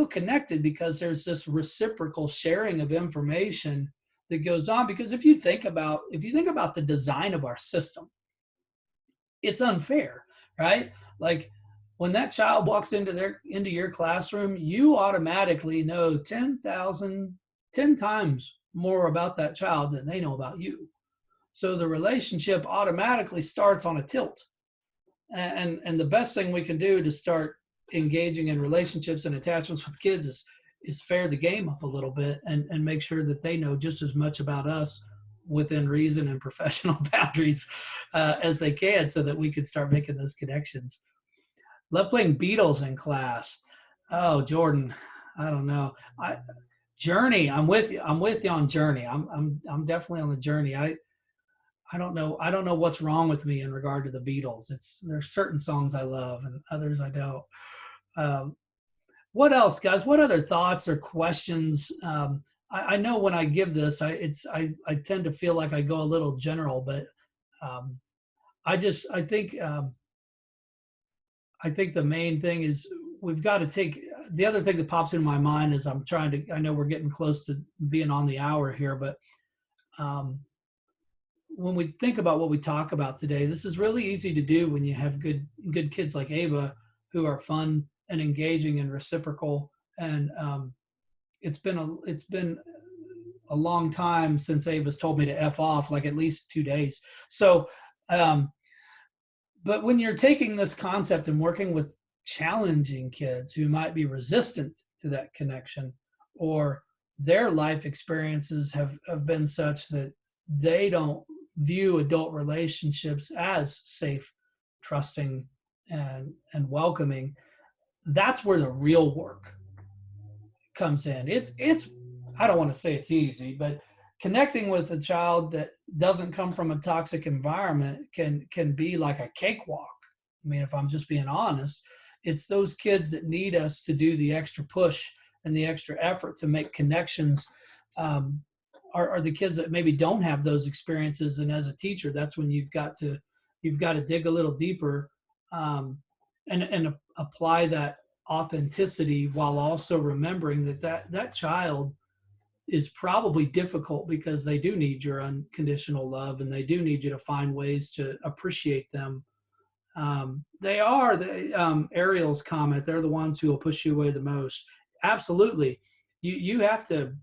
connected because there's this reciprocal sharing of information that goes on. Because if you think about the design of our system, it's unfair, right? Like when that child walks into your classroom, you automatically know 10 times more about that child than they know about you. So the relationship automatically starts on a tilt. And the best thing we can do to start engaging in relationships and attachments with kids is fair the game up a little bit and make sure that they know just as much about us within reason and professional boundaries as they can, so that we can start making those connections. Love playing Beatles in class. Oh, Jordan, I don't know. Journey, I'm with you. I'm with you on Journey. I'm definitely on the Journey. I don't know what's wrong with me in regard to the Beatles. There's certain songs I love and others I don't. What else, guys? What other thoughts or questions? I know when I give this, I tend to feel like I go a little general, but I think the main thing is we've got to take. The other thing that pops in my mind is I know we're getting close to being on the hour here, but when we think about what we talk about today, this is really easy to do when you have good kids like Ava who are fun and engaging and reciprocal. And it's been a long time since Ava's told me to F off, like at least 2 days. So, but when you're taking this concept and working with challenging kids who might be resistant to that connection, or their life experiences have been such that they don't view adult relationships as safe, trusting, and welcoming, that's where the real work comes in. It's I don't want to say it's easy, but connecting with a child that doesn't come from a toxic environment can be like a cakewalk. I mean, if I'm just being honest, it's those kids that need us to do the extra push and the extra effort to make connections are the kids that maybe don't have those experiences. And as a teacher, that's when you've got to dig a little deeper and apply that authenticity, while also remembering that child is probably difficult because they do need your unconditional love and they do need you to find ways to appreciate them. They are Ariel's comment. They're the ones who will push you away the most. Absolutely. you have to,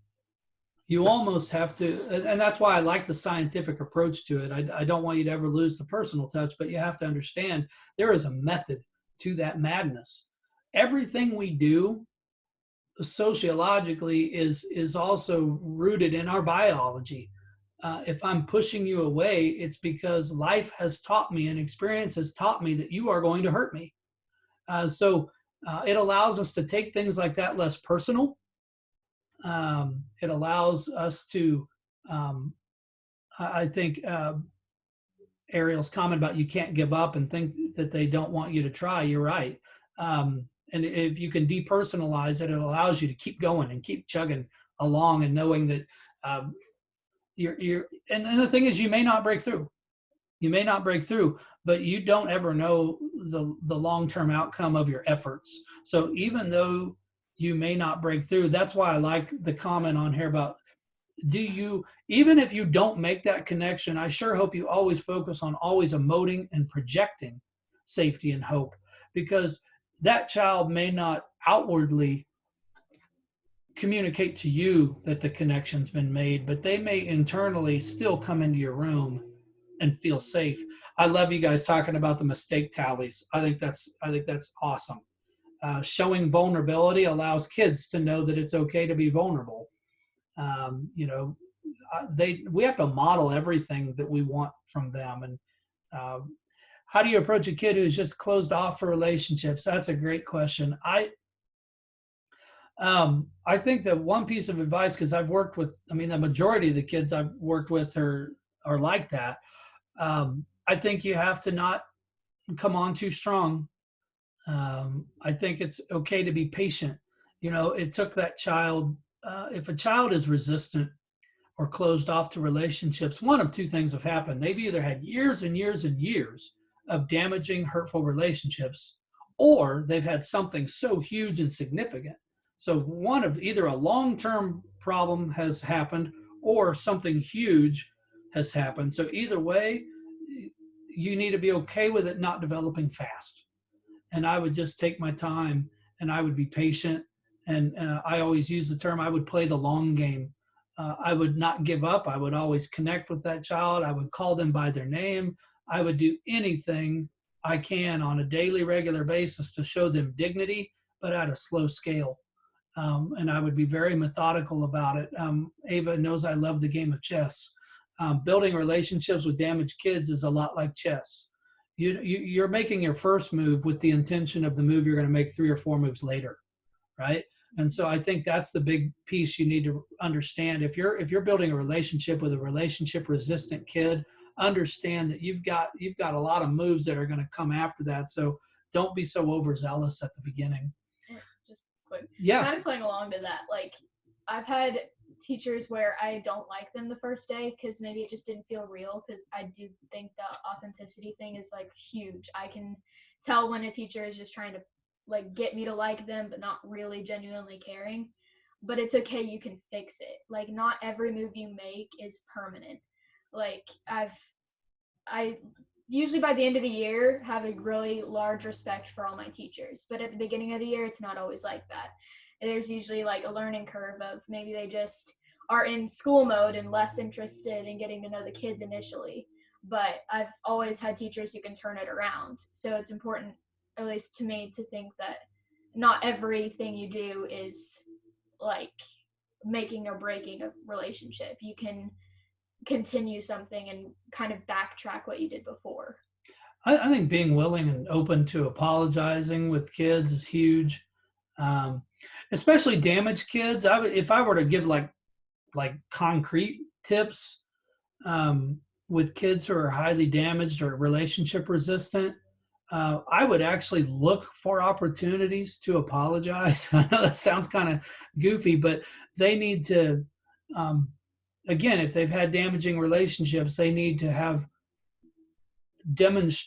you almost have to, and that's why I like the scientific approach to it. I don't want you to ever lose the personal touch, but you have to understand there is a method to that madness. Everything we do sociologically is also rooted in our biology. If I'm pushing you away, it's because life has taught me and experience has taught me that you are going to hurt me. So it allows us to take things like that less personal. It allows us to, I think Ariel's comment about you can't give up and think that they don't want you to try, you're right. And if you can depersonalize it, it allows you to keep going and keep chugging along and knowing that and the thing is, you may not break through. You may not break through, but you don't ever know the long-term outcome of your efforts. So even though you may not break through, that's why I like the comment on here about, even if you don't make that connection, I sure hope you always focus on always emoting and projecting safety and hope, because that child may not outwardly communicate to you that the connection's been made, but they may internally still come into your room and feel safe. I love you guys talking about the mistake tallies. I think that's awesome. Showing vulnerability allows kids to know that it's okay to be vulnerable. We have to model everything that we want from them. And how do you approach a kid who's just closed off for relationships? That's a great question. I think that one piece of advice, because I've worked with, the majority of the kids I've worked with are like that. I think you have to not come on too strong. I think it's okay to be patient. It took that child, if a child is resistant or closed off to relationships, one of two things have happened. They've either had years and years and years of damaging, hurtful relationships, or they've had something so huge and significant. So one of either a long-term problem has happened or something huge has happened. So either way, you need to be okay with it not developing fast. And I would just take my time and I would be patient. And I always use the term, I would play the long game. I would not give up. I would always connect with that child. I would call them by their name. I would do anything I can on a daily, regular basis to show them dignity, but at a slow scale. And I would be very methodical about it. Ava knows I love the game of chess. Building relationships with damaged kids is a lot like chess. You're making your first move with the intention of the move you're going to make 3 or 4 moves later, right? And so I think that's the big piece you need to understand. If you're building a relationship with a relationship-resistant kid, understand that you've got a lot of moves that are going to come after that. So don't be so overzealous at the beginning. Just quick. Yeah. Kind of playing along to that. Like, I've had teachers where I don't like them the first day because maybe it just didn't feel real, because I do think the authenticity thing is like huge. I can tell when a teacher is just trying to like get me to like them but not really genuinely caring. But it's okay, you can fix it. Like, not every move you make is permanent. Like, I usually by the end of the year have a really large respect for all my teachers, but at the beginning of the year it's not always like that. There's usually like a learning curve of maybe they just are in school mode and less interested in getting to know the kids initially. But I've always had teachers who can turn it around. So it's important, at least to me, to think that not everything you do is like making or breaking a relationship. You can continue something and kind of backtrack what you did before. I think being willing and open to apologizing with kids is huge. Especially damaged kids. If I were to give like concrete tips with kids who are highly damaged or relationship resistant, I would actually look for opportunities to apologize. I know that sounds kind of goofy, but they need to, again, if they've had damaging relationships, they need to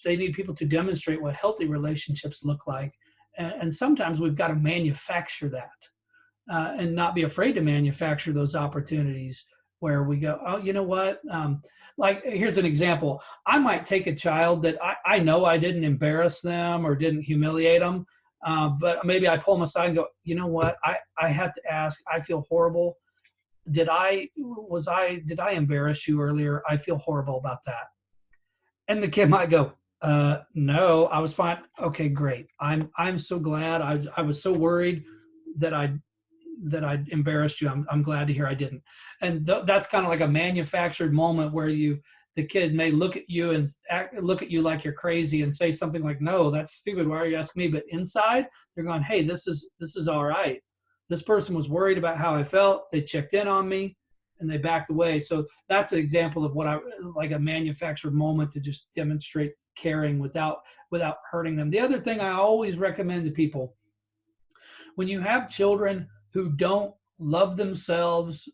they need people to demonstrate what healthy relationships look like. And sometimes we've got to manufacture that and not be afraid to manufacture those opportunities where we go, oh, you know what? Like, here's an example. I might take a child that I know I didn't embarrass them or didn't humiliate them, But maybe I pull them aside and go, you know what? I have to ask. I feel horrible. Did I embarrass you earlier? I feel horrible about that. And the kid might go, no, I was fine. Okay, great. I'm so glad. I was so worried that I embarrassed you. I'm glad to hear I didn't. And that's kind of like a manufactured moment where the kid may look at you and look at you like you're crazy and say something like, no, that's stupid. Why are you asking me? But inside they're going, hey, this is all right. This person was worried about how I felt. They checked in on me and they backed away. So that's an example of what I like, a manufactured moment to just demonstrate caring without hurting them. The other thing I always recommend to people, when you have children who don't love themselves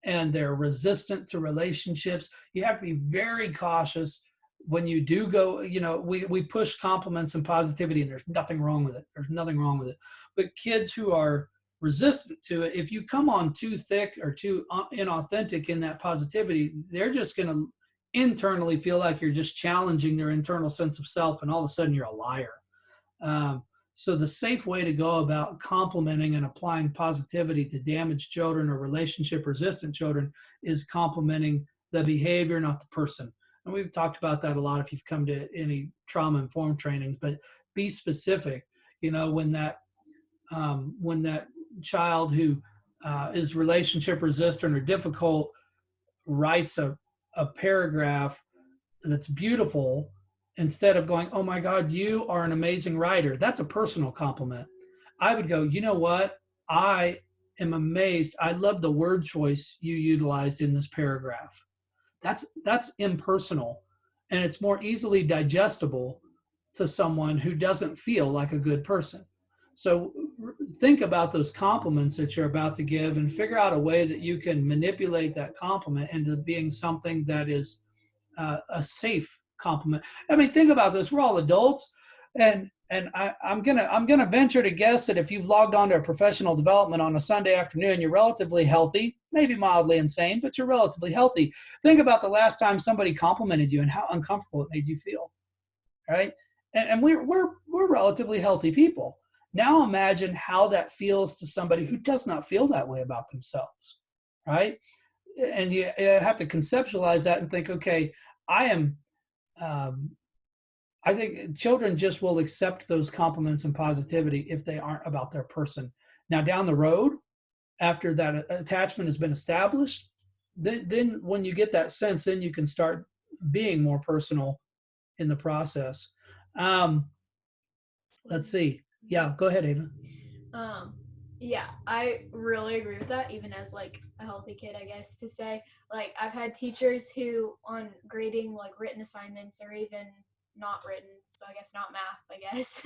and they're resistant to relationships, you have to be very cautious when you do go, we push compliments and positivity, and there's nothing wrong with it. There's nothing wrong with it. But kids who are resistant to it, if you come on too thick or too inauthentic in that positivity, they're just going to internally feel like you're just challenging their internal sense of self, and all of a sudden you're a liar. So the safe way to go about complimenting and applying positivity to damaged children or relationship resistant children is complimenting the behavior, not the person. And we've talked about that a lot if you've come to any trauma-informed trainings, but be specific. When that child who is relationship resistant or difficult writes a paragraph that's beautiful, instead of going, oh my God, you are an amazing writer, that's a personal compliment. I would go, you know what? I am amazed. I love the word choice you utilized in this paragraph. That's impersonal, and it's more easily digestible to someone who doesn't feel like a good person. So think about those compliments that you're about to give and figure out a way that you can manipulate that compliment into being something that is a safe compliment. I mean, think about this. We're all adults, and I'm gonna venture to guess that if you've logged on to a professional development on a Sunday afternoon, you're relatively healthy, maybe mildly insane, but you're relatively healthy. Think about the last time somebody complimented you and how uncomfortable it made you feel, right? And we're relatively healthy people. Now imagine how that feels to somebody who does not feel that way about themselves, right? And you have to conceptualize that and think, okay, I think children just will accept those compliments and positivity if they aren't about their person. Now, down the road, after that attachment has been established, then when you get that sense, then you can start being more personal in the process. Let's see. Yeah, go ahead, Ava. Yeah, I really agree with that, even as like a healthy kid, I guess, to say. Like, I've had teachers who on grading like written assignments or even not written, so I guess not math, I guess,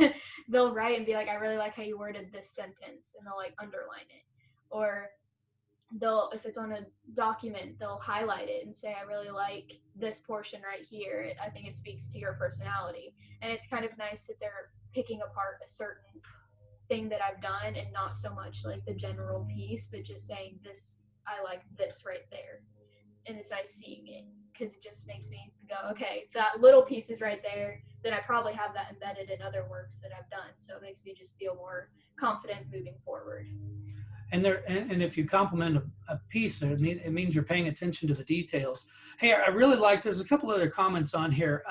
they'll write and be like, I really like how you worded this sentence, and they'll like underline it. Or they'll, if it's on a document, they'll highlight it and say, I really like this portion right here. I think it speaks to your personality. And it's kind of nice that they're picking apart a certain thing that I've done and not so much like the general piece, but just saying this, I like this right there. And it's nice seeing it because it just makes me go, okay, that little piece is right there, then I probably have that embedded in other works that I've done. So it makes me just feel more confident moving forward. And if you compliment a piece, it means you're paying attention to the details. Hey, I really like, there's a couple other comments on here.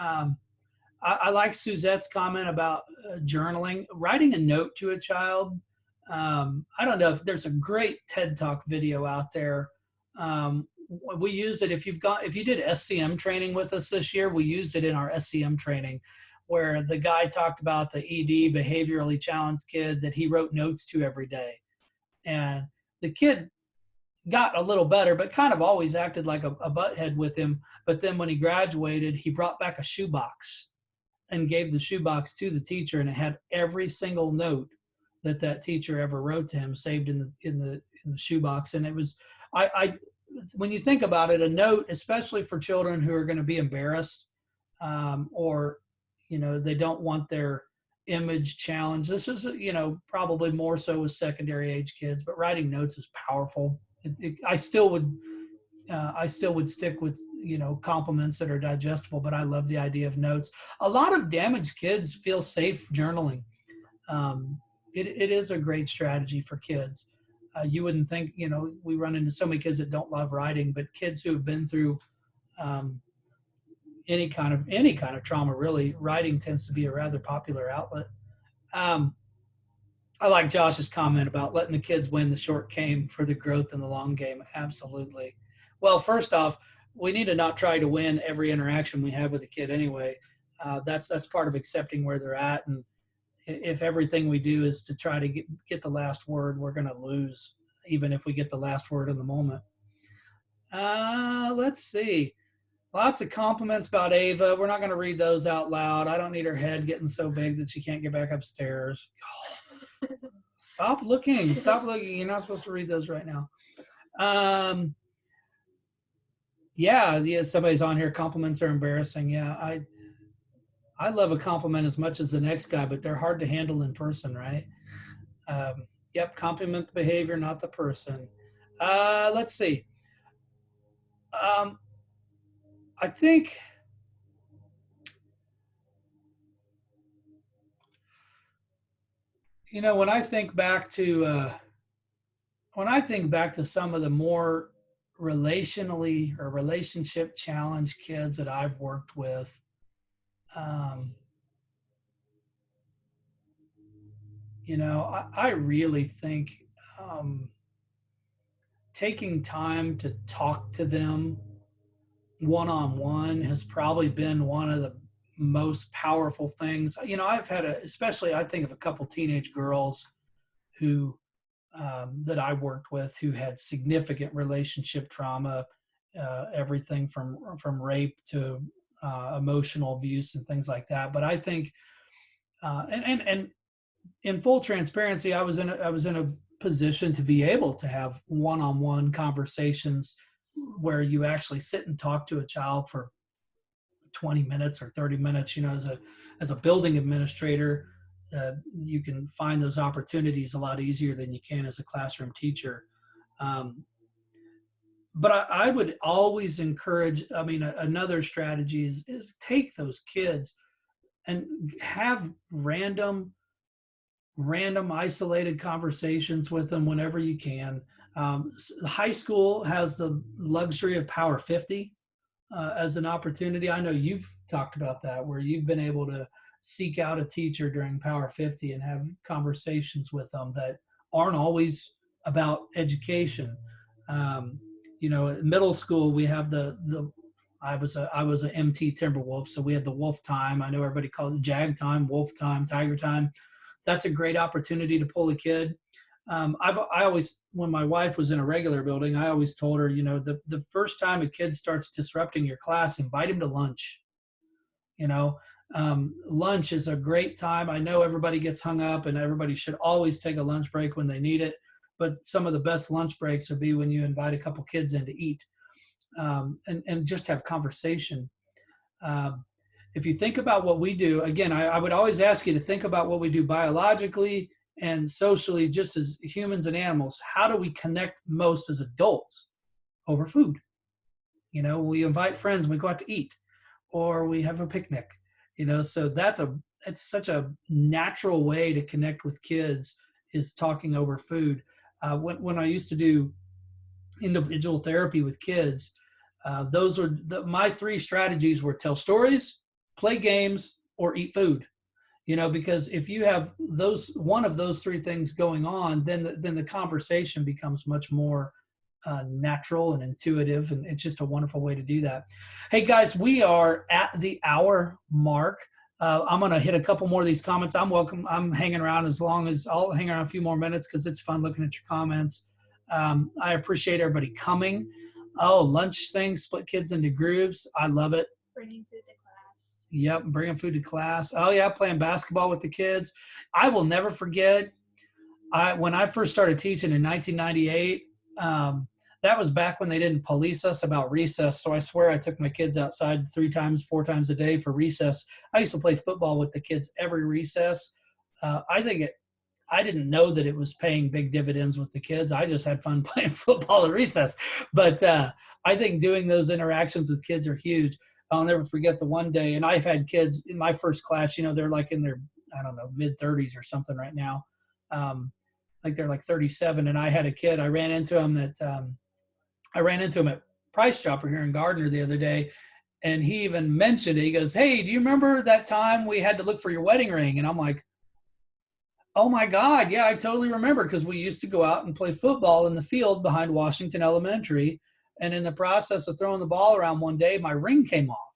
I like Suzette's comment about journaling, writing a note to a child. I don't know if there's a great TED Talk video out there. We used it, if you did SCM training with us this year, we used it in our SCM training, where the guy talked about the ED, behaviorally challenged kid, that he wrote notes to every day. And the kid got a little better, but kind of always acted like a butthead with him. But then when he graduated, he brought back a shoebox and gave the shoebox to the teacher, and it had every single note that teacher ever wrote to him saved in the shoebox. And it was, when you think about it, a note, especially for children who are going to be embarrassed, or they don't want their image challenged. This is probably more so with secondary age kids, but writing notes is powerful. I still would stick with compliments that are digestible, but I love the idea of notes. A lot of damaged kids feel safe journaling. it is a great strategy for kids. You wouldn't think, we run into so many kids that don't love writing, but kids who have been through any kind of trauma, really, writing tends to be a rather popular outlet. I like Josh's comment about letting the kids win the short game for the growth in the long game. Absolutely. Well, first off, we need to not try to win every interaction we have with a kid anyway. That's part of accepting where they're at. And if everything we do is to try to get the last word, we're going to lose, even if we get the last word in the moment. Let's see. Lots of compliments about Ava. We're not going to read those out loud. I don't need her head getting so big that she can't get back upstairs. Stop looking. Stop looking. You're not supposed to read those right now. Yeah, somebody's on here. Compliments are embarrassing. Yeah, I love a compliment as much as the next guy, but they're hard to handle in person, right? Yep, compliment the behavior, not the person. Let's see. I think when I think back to some of the more relationship challenged kids that I've worked with, I really think taking time to talk to them one-on-one has probably been one of the most powerful things. I've had especially I think of a couple teenage girls who that I worked with who had significant relationship trauma, everything from rape to emotional abuse and things like that. But I think, and in full transparency, I was in a position to be able to have one-on-one conversations where you actually sit and talk to a child for 20 minutes or 30 minutes. As a building administrator, you can find those opportunities a lot easier than you can as a classroom teacher. But I would always encourage, another strategy is take those kids and have random isolated conversations with them whenever you can. High school has the luxury of Power 50 as an opportunity. I know you've talked about that, where you've been able to seek out a teacher during Power 50 and have conversations with them that aren't always about education. Middle school, we have I was a MT Timberwolf, so we had the wolf time. I know everybody calls it jag time, wolf time, tiger time. That's a great opportunity to pull a kid. I always, when my wife was in a regular building, I always told her, the first time a kid starts disrupting your class, invite him to lunch. Lunch is a great time. I know everybody gets hung up and everybody should always take a lunch break when they need it. But some of the best lunch breaks would be when you invite a couple kids in to eat and just have conversation. If you think about what we do, again, I would always ask you to think about what we do biologically and socially, just as humans and animals. How do we connect most as adults? Over food. We invite friends, we go out to eat, or we have a picnic. So it's such a natural way to connect with kids, is talking over food. When I used to do individual therapy with kids, those were my three strategies were tell stories, play games, or eat food. Because if you have one of those three things going on, then the conversation becomes much more natural and intuitive, and it's just a wonderful way to do that. Hey guys, we are at the hour mark. I'm going to hit a couple more of these comments. I'm hanging around I'll hang around a few more minutes because it's fun looking at your comments. I appreciate everybody coming. Oh, lunch thing, split kids into groups. I love it. Bringing food to class. Yep, bringing food to class. Oh yeah, playing basketball with the kids. I will never forget, when I first started teaching in 1998, that was back when they didn't police us about recess. So I swear I took my kids outside 4 times a day for recess. I used to play football with the kids every recess. I didn't know that it was paying big dividends with the kids. I just had fun playing football at recess. But I think doing those interactions with kids are huge. I'll never forget the one day, and I've had kids in my first class, they're like in their I don't know, mid-30s or something right now. Like they're like 37. And I had a kid, I ran into him at Price Chopper here in Gardner the other day. And he even mentioned it. He goes, "Hey, do you remember that time we had to look for your wedding ring?" And I'm like, "Oh my God, yeah, I totally remember, because we used to go out and play football in the field behind Washington Elementary. And in the process of throwing the ball around one day, my ring came off,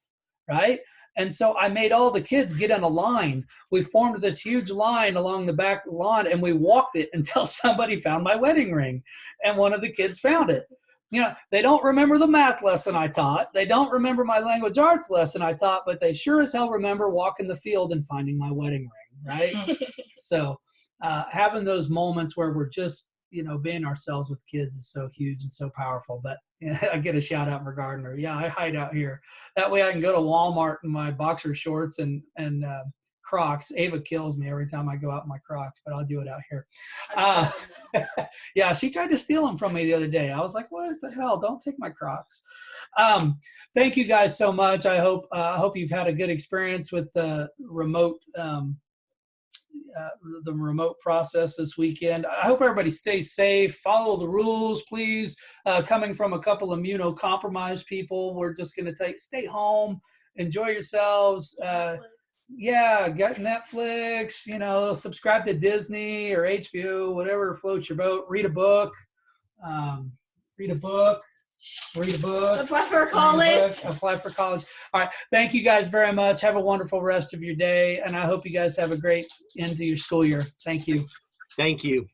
right? And so I made all the kids get in a line. We formed this huge line along the back lawn, and we walked it until somebody found my wedding ring. And one of the kids found it. You know, they don't remember the math lesson I taught. They don't remember my language arts lesson I taught, but they sure as hell remember walking the field and finding my wedding ring, right? So having those moments where we're just, you know, being ourselves with kids is so huge and so powerful. But I get a shout out for Gardner. Yeah, I hide out here. That way I can go to Walmart in my boxer shorts and Crocs. Ava kills me every time I go out in my Crocs, but I'll do it out here. Yeah, she tried to steal them from me the other day. I was like, what the hell? Don't take my Crocs. Thank you guys so much. I hope you've had a good experience with the remote process this weekend. I hope everybody stays safe. Follow the rules, please. Coming from a couple of immunocompromised people, we're just going to stay home, enjoy yourselves. Yeah, get Netflix, you know, subscribe to Disney or HBO, whatever floats your boat. Read a book. Read a book. Apply for college. Apply for college. All right. Thank you guys very much. Have a wonderful rest of your day. And I hope you guys have a great end to your school year. Thank you. Thank you.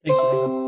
Thank you.